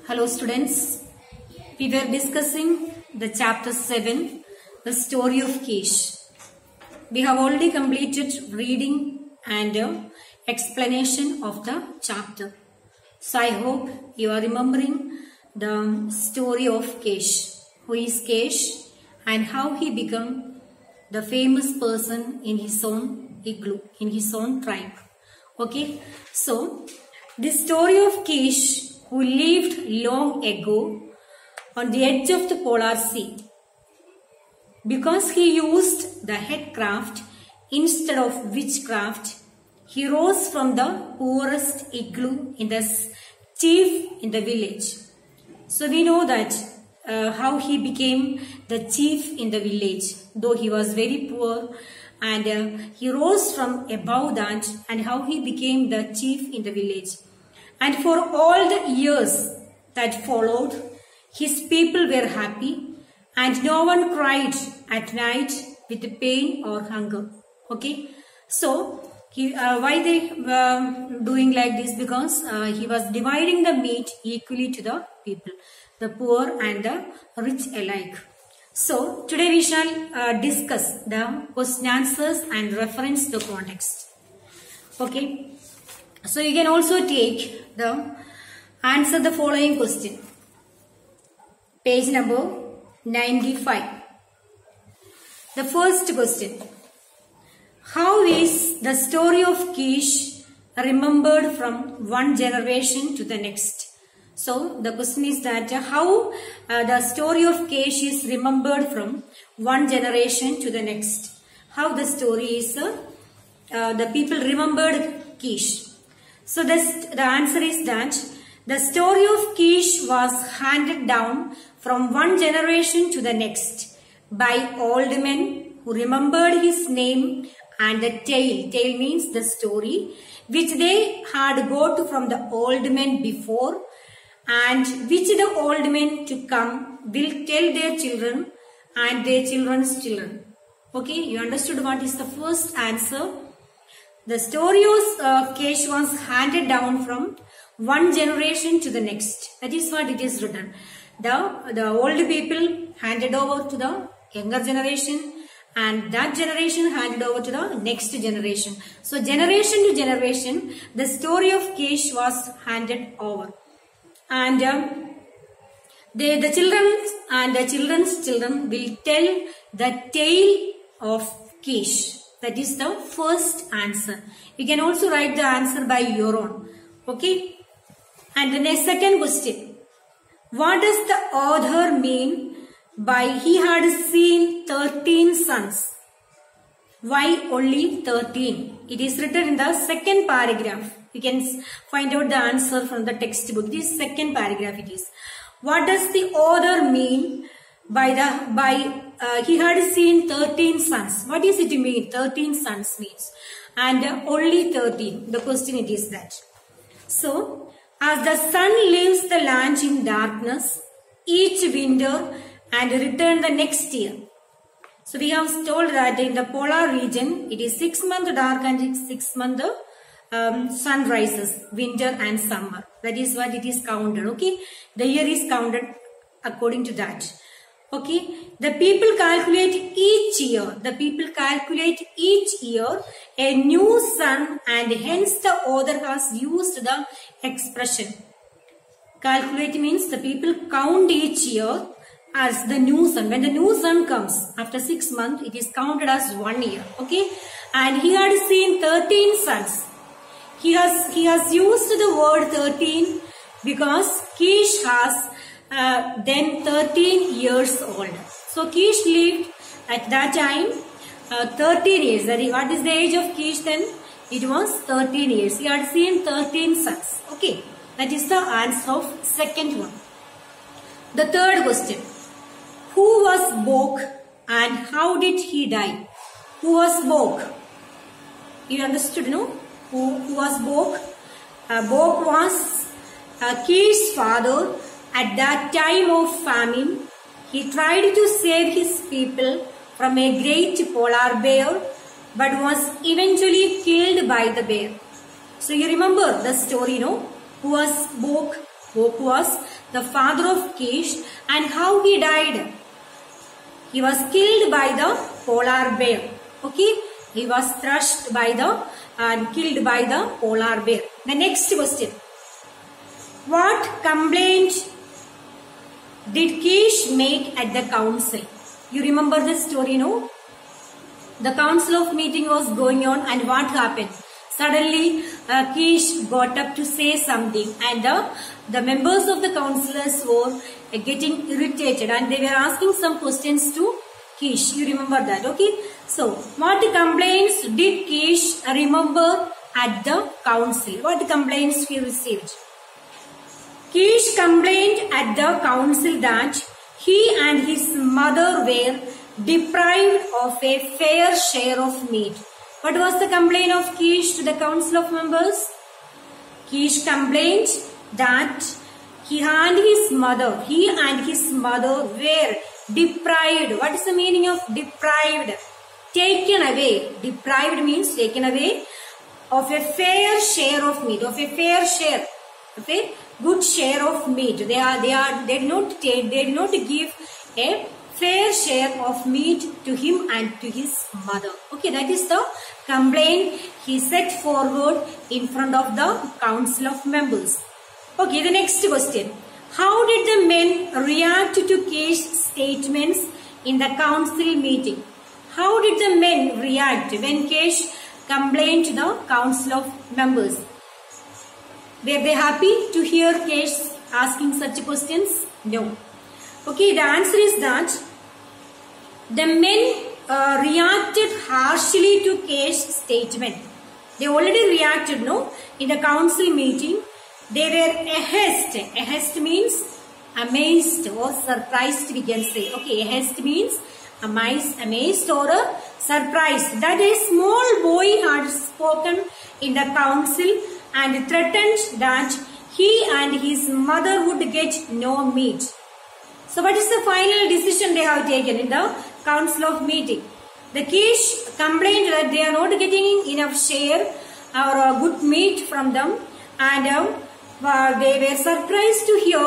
Hello students, we were discussing the chapter 7, the story of Kish. We have already completed reading and explanation of the chapter. So I hope you are remembering the story of Kish. Who is Kish and how he became the famous person in his own igloo, in his own tribe. Okay, so the story of Kish, who lived long ago on the edge of the Polar Sea. Because he used the headcraft instead of witchcraft, he rose from the poorest igloo in the chief in the village. So we know that how he became the chief in the village, though he was very poor, and he rose from above that, and how he became the chief in the village. And for all the years that followed, his people were happy and no one cried at night with pain or hunger. Okay, so why they were doing like this? Because he was dividing the meat equally to the people, the poor and the rich alike. So today we shall discuss the question answers and reference the context. Okay. So you can also take the answer the following question. Page number 95. The first question. How is the story of Kish remembered from one generation to the next? So the question is that how the story of Kish is remembered from one generation to the next. How the story is, the people remembered Kish. So the answer is that the story of Kish was handed down from one generation to the next by old men who remembered his name and the tale. Tale means the story which they had got from the old men before and which the old men to come will tell their children and their children's children. Okay, you understood what is the first answer? The story of Kish was handed down from one generation to the next. That is what it is written. The old people handed over to the younger generation and that generation handed over to the next generation. So generation to generation, the story of Kish was handed over. And the children and the children's children will tell the tale of Kish. That is the first answer. You can also write the answer by your own. Okay. And the next second question. What does the author mean by he had seen 13 sons? Why only 13? It is written in the second paragraph. You can find out the answer from the textbook. This second paragraph it is. What does the author mean by he had seen 13 sons? What does it mean? 13 sons means. And only 13. The question it is that. So, as the sun leaves the land in darkness each winter and return the next year. So, we have told that in the polar region, it is 6 months dark and 6 months sun rises, winter and summer. That is what it is counted. Okay. The year is counted according to that. Okay, the people calculate each year. The people calculate each year a new sun, and hence the author has used the expression. Calculate means the people count each year as the new sun. When the new sun comes after 6 months, it is counted as 1 year. Okay, and he had seen 13 suns. He has used the word 13 because Kish has then 13 years old. So Kish lived at that time 13 years. What is the age of Kish then? It was 13 years. He had seen 13 sons. Okay, that is the answer of second one. The third question. Who was Bok and how did he die? Who was Bok? You understood, no? Who was Bok? Bok was Kish's father. At that time of famine, he tried to save his people from a great polar bear, but was eventually killed by the bear. So you remember the story, no? Who was Bok? Oak was the father of Kish, and how he died. He was killed by the polar bear. Okay, he was thrashed by the and killed by the polar bear. The next question: what complaint did Kish make at the council? You remember the story, no? The council of meeting was going on, and what happened? Suddenly, Kish got up to say something, and the members of the councillors were getting irritated, and they were asking some questions to Kish. You remember that, okay? So, what complaints did Kish remember at the council? What complaints he received? Kish complained at the council that he and his mother were deprived of a fair share of meat. What was the complaint of Kish to the council of members? Kish complained that he and his mother were deprived. What is the meaning of deprived? Taken away. Deprived means taken away of a fair share of meat, of a fair share, of a good share of meat. They did not give a fair share of meat to him and to his mother. Okay, that is the complaint he set forward in front of the council of members. Okay, the next question. How did the men react to Kish's statements in the council meeting? How did the men react when Kish complained to the council of members? Were they happy to hear Kish asking such questions? No. Okay, the answer is that the men reacted harshly to Kish's statement. They already reacted, no? In the council meeting, they were ahast. Ahast means amazed or surprised, we can say. Okay, ahast means amazed or surprised. That a small boy had spoken in the council and threatened that he and his mother would get no meat. So what is the final decision they have taken in the council of meeting? The Kish complained that they are not getting enough share or good meat from them, and they were surprised to hear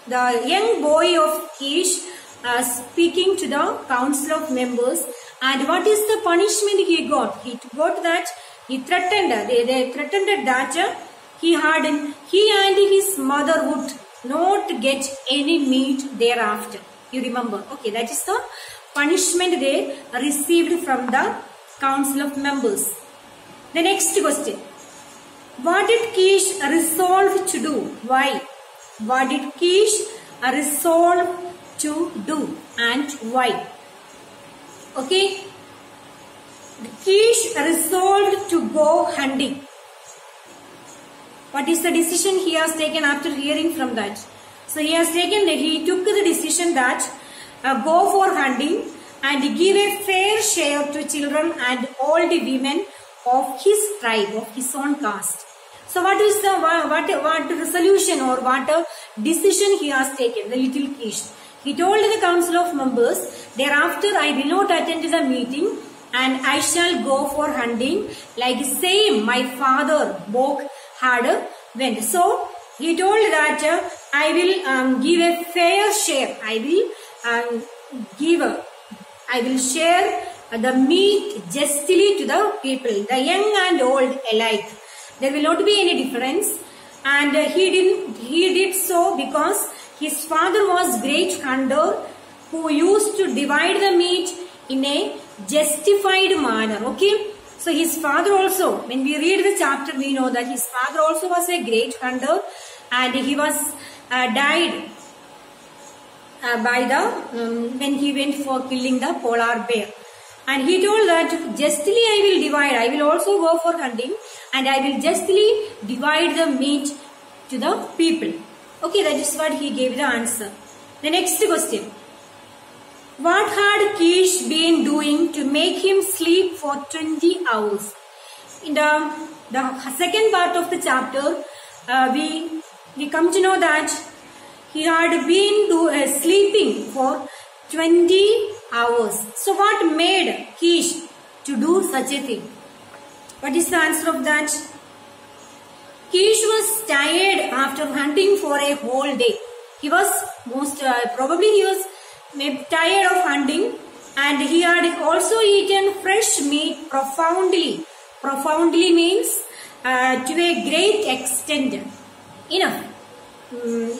the young boy of Kish speaking to the council of members. And what is the punishment he got? He got that he threatened. They threatened that he and his mother would not get any meat thereafter. You remember? Okay, that is the punishment they received from the council of members. The next question. What did Kish resolve to do? Why? What did Kish resolve to do and why? Okay. Kish resolved to go hunting. What is the decision he has taken after hearing from that? So he took the decision that go for hunting and give a fair share to children and old women of his tribe, of his own caste. So what is the what resolution or what decision he has taken, the little Kish? He told the council of members, thereafter I will not attend the meeting and I shall go for hunting like same my father Bok had went. So he told that I will give a fair share. I will share the meat justly to the people, the young and old alike. There will not be any difference. And he did so because his father was great hunter who used to divide the meat in a justified manner. Okay. So his father also, when we read the chapter, we know that his father also was a great hunter, and he was died by the when he went for killing the polar bear. And he told that justly I will divide. I will also go for hunting, and I will justly divide the meat to the people. Okay, that is what he gave the answer. The next question. What had Kish been doing to make him sleep for 20 hours? In the second part of the chapter, we come to know that he had been sleeping for 20 hours. So what made Kish to do such a thing? What is the answer of that? Kish was tired after hunting for a whole day. He was probably he was tired of hunting, and he had also eaten fresh meat profoundly. Profoundly means to a great extent. Enough.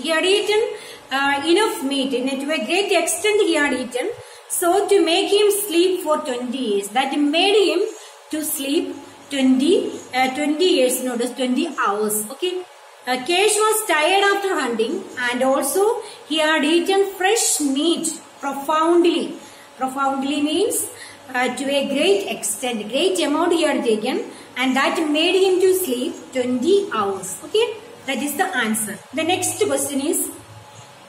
He had eaten enough meat. To a great extent he had eaten. So to make him sleep for 20 years. That made him to sleep 20 years, notice 20 hours. Okay. Kesh was tired after hunting, and also he had eaten fresh meat profoundly. Profoundly means to a great extent, great amount he had taken, and that made him to sleep 20 hours. Okay, that is the answer. The next question is,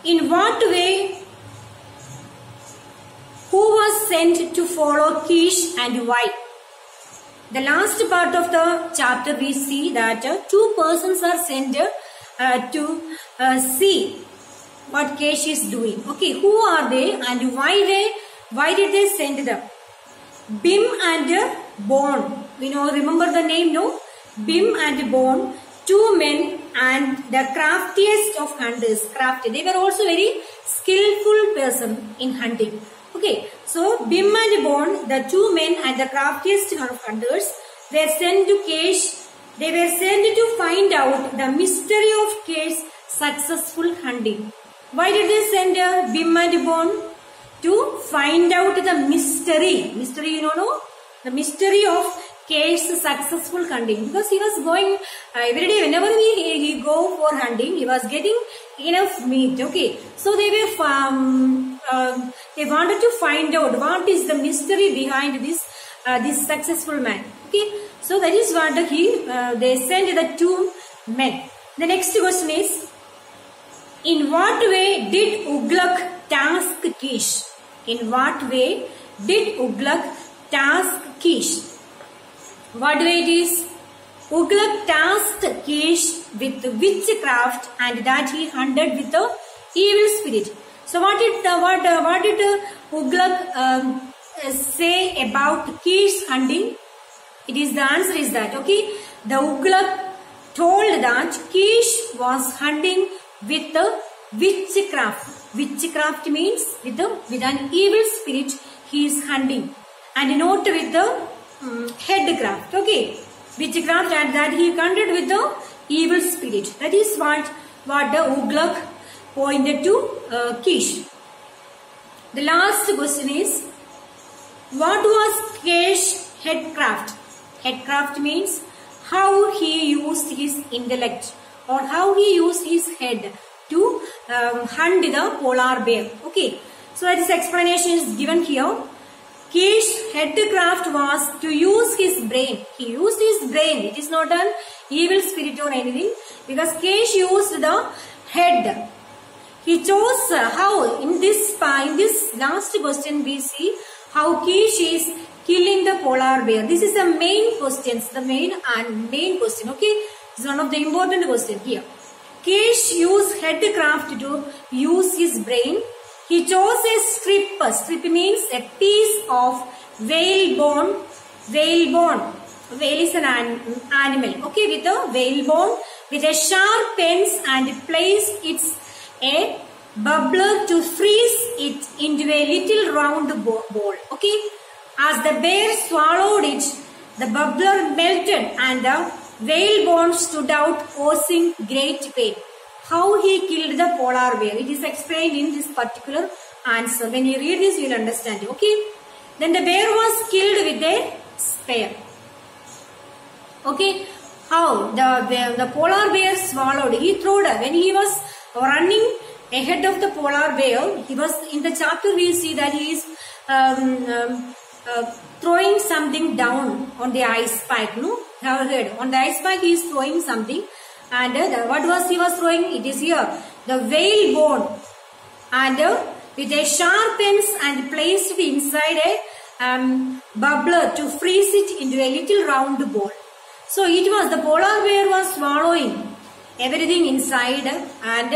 in what way who was sent to follow Kish and why? The last part of the chapter we see that two persons are sent to see what Kish is doing. Okay, who are they and why did they send them? Bhim and Bon. Remember the name, no? Bhim and Bon, two men and the craftiest of hunters. Crafty. They were also very skillful person in hunting. Okay, so Bhim and Bon, the two men and the craftiest of hunters, were sent to Kish. They were sent to find out the mystery of Kish's successful hunting. Why did they send Bhim and Bon? To find out the mystery. Mystery, no? The mystery of Kish's successful hunting. Because he was going every day, whenever he go for hunting, he was getting enough meat. Okay, so they were they wanted to find out what is the mystery behind this successful man. Okay, so that is what they sent the two men. The next question is, in what way did Ughlak task Kish? In what way did Ughlak task Kish? What way it is? Ughlak tasked Kish with witchcraft, and that he hunted with the evil spirit. So what did Ughlak say about Kish's hunting? The answer is that, okay, the Ughlak told that Kish was hunting with the witchcraft. Witchcraft means with an evil spirit he is hunting, and not with the headcraft. Okay, witchcraft, and that he hunted with the evil spirit. That is what the Ughlak pointed to Kish. The last question is, what was Kish's headcraft? Headcraft means how he used his intellect, or how he used his head to hunt the polar bear. Okay, so this explanation is given here. Kish's headcraft was to use his brain. He used his brain. It is not an evil spirit or anything, because Kish used the head. He chose how in this last question we see how Kish is killing the polar bear. This is the main question. The main question. Okay, it's one of the important question here. Kish used headcraft to use his brain. He chose a strip. Strip means a piece of whalebone. Whalebone. Whale is an animal. Okay, with a whalebone with a sharp ends, and place a bubbler to freeze it into a little round ball. Okay, as the bear swallowed it, the bubbler melted and the whalebone stood out, causing great pain. How he killed the polar bear, it is explained in this particular answer. When you read this, you will understand. Okay, then the bear was killed with a spear. Okay, how the polar bear swallowed. He throwed when he was running ahead of the polar bear. He was in the chapter. We see that he is throwing something down on the ice spike. No, have heard on the ice spike he is throwing something, and what was he was throwing? It is here the whalebone, and with a sharp ends and placed inside a bubbler to freeze it into a little round ball. So it was the polar bear was swallowing everything inside, and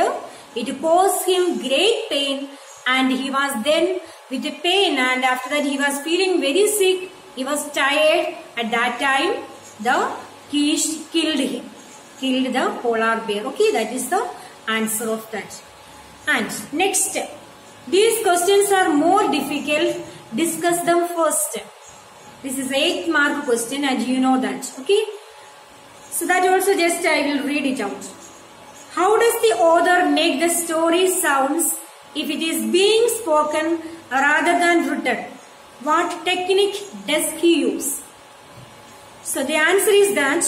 it caused him great pain, and he was then with the pain, and after that he was feeling very sick. He was tired. At that time, the Kish killed him. killed the polar bear. Okay, that is the answer of that. And next, these questions are more difficult. Discuss them first. This is 8 mark question and you know that. Okay. So that also just I will read it out. How does the author make the story sounds if it is being spoken rather than written? What technique does he use? So the answer is that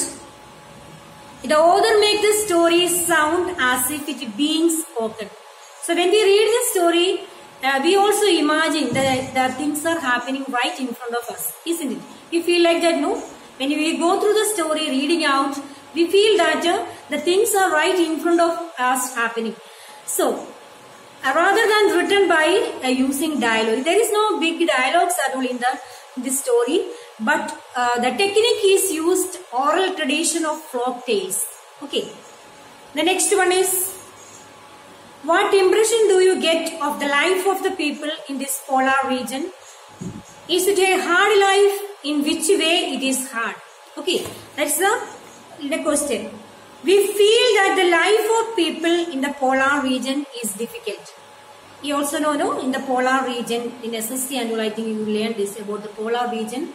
the author makes the story sound as if it is being spoken. So when we read the story, we also imagine that things are happening right in front of us, isn't it? You feel like that, no? When we go through the story, reading out, we feel that the things are right in front of us happening. So, rather than written by using dialogue, there is no big dialogues at all in this story, but the technique is used oral tradition of folk tales. Okay. The next one is, what impression do you get of the life of the people in this polar region? Is it a hard life? In which way it is hard? Okay, that's the question. We feel that the life of people in the polar region is difficult. You also know, no, in the polar region, in SSC annual, I think you learned this about the polar region.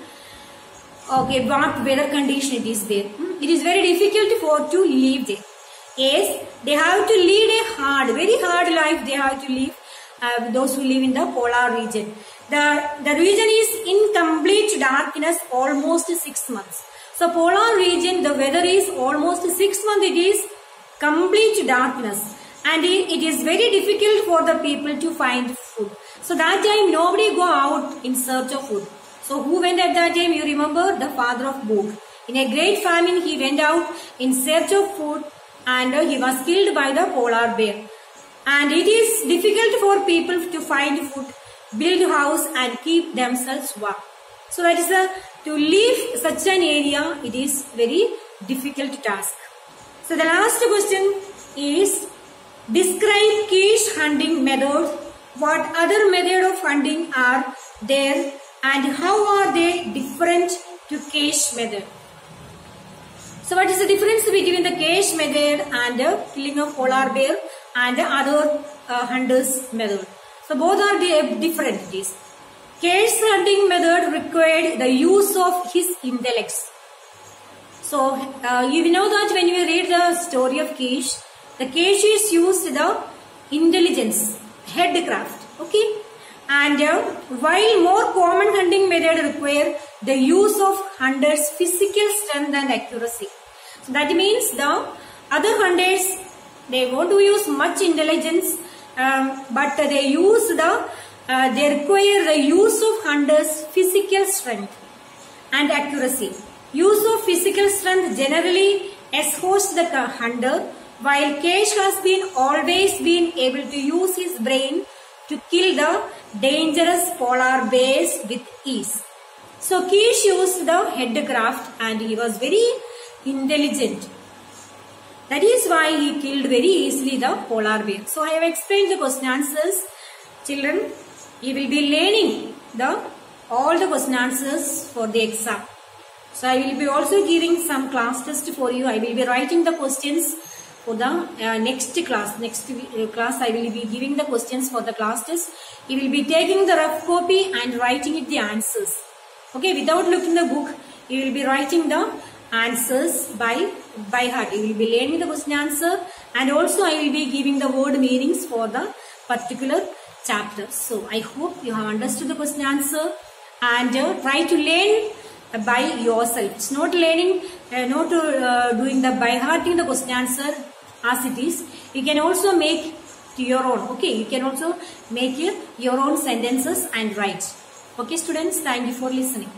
Okay, what weather condition it is there. It is very difficult to live there. Yes, they have to lead a hard, very hard life. They have to live, those who live in the polar region. The region is in complete darkness almost 6 months. So polar region, the weather is almost 6 months. It is complete darkness, and it is very difficult for the people to find food. So that time nobody go out in search of food. So who went at that time? You remember the father of Bog. In a great famine, he went out in search of food. And he was killed by the polar bear. And it is difficult for people to find food, build house and keep themselves warm. So that is to live such an area, it is very difficult task. So the last question is, describe Kish hunting method. What other method of hunting are there and how are they different to Kish method? So what is the difference between the Kish method and the killing of polar bear and the other hunters method? So both are different. Kish hunting method required the use of his intellects. So you know that when you read the story of Kish, the Kish is used the intelligence, headcraft. Okay, and while more common hunting method require the use of hunters' physical strength and accuracy. So that means the other hunters, they want to use much intelligence, but they require the use of hunters' physical strength and accuracy. Use of physical strength generally exhausts the hunter, while Kish has always been able to use his brain to kill the dangerous polar bears with ease. So Kish used the headcraft and he was very intelligent. That is why he killed very easily the polar bear. So I have explained the question answers. Children, you will be learning all the question answers for the exam. So I will be also giving some class test for you. I will be writing the questions for the next class. Next class I will be giving the questions for the class test. You will be taking the rough copy and writing it the answers. Okay, without looking the book, you will be writing the answers by heart. You will be learning the question answer and also I will be giving the word meanings for the particular chapter. So I hope you have understood the question answer and try to learn by yourself. It's not learning, doing the by hearting the question answer as it is. You can also make your own. Okay, you can also make your own sentences and write. Okay students, thank you for listening.